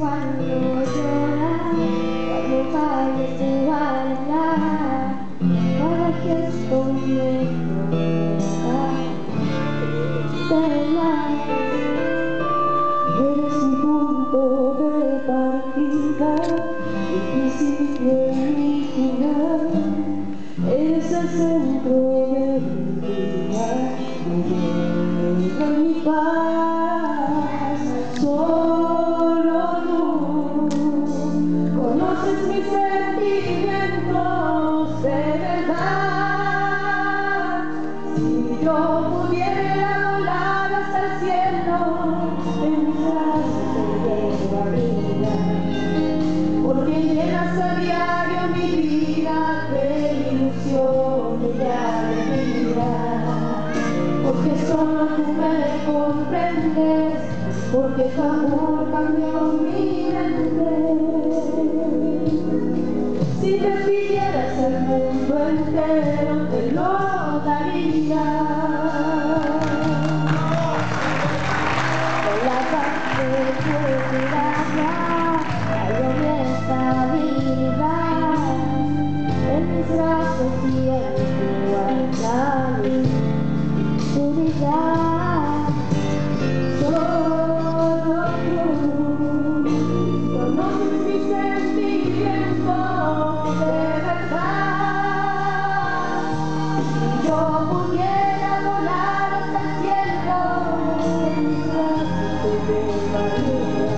cuando lloras, cuando fallas tu bailar, cada gesto me provoca temas. Eres mi punto de partida, mi principio y mi final. Eres el centro de mi vida, mi guerra y mi paz. Solo tú conoces mis sentimientos de verdad. Si yo pudiera volar hasta el cielo, en mis brazos te llevaría, porque llenas a diario mi vida de ilusión y de alegría. Porque solo tú me comprendes, porque tu amor cambió mi mente. Si me pidieras el mundo entero, te lo daría. Con la paz de tu mirada, hallo mi estabilidad. En mis brazos y en tu altar, tu vida. Solo tú conoces mis sentimientos de verdad. Si yo pudiera volar hasta el cielo, en mis brazos te llevaría,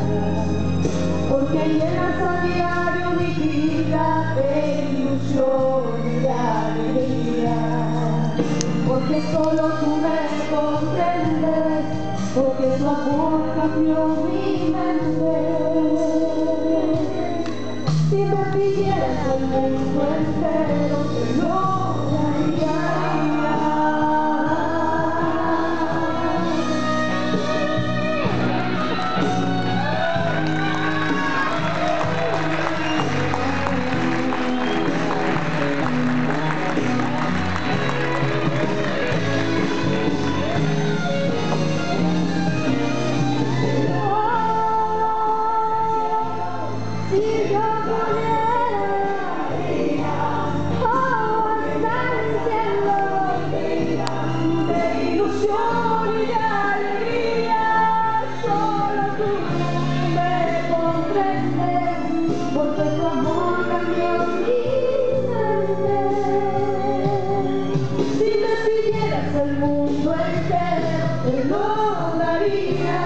porque llenas a diario mi vida de ilusión y de alegría. Porque solo tú me comprendes, porque tu amor cambió mi mente. Si me pidieras el mundo entero, te lo daría. Si yo pudiera hasta el cielo, de ilusión y de alegría, solo tú me comprendes, porque tu amor cambió mi mente. Si me pidieras el mundo entero, te lo daría.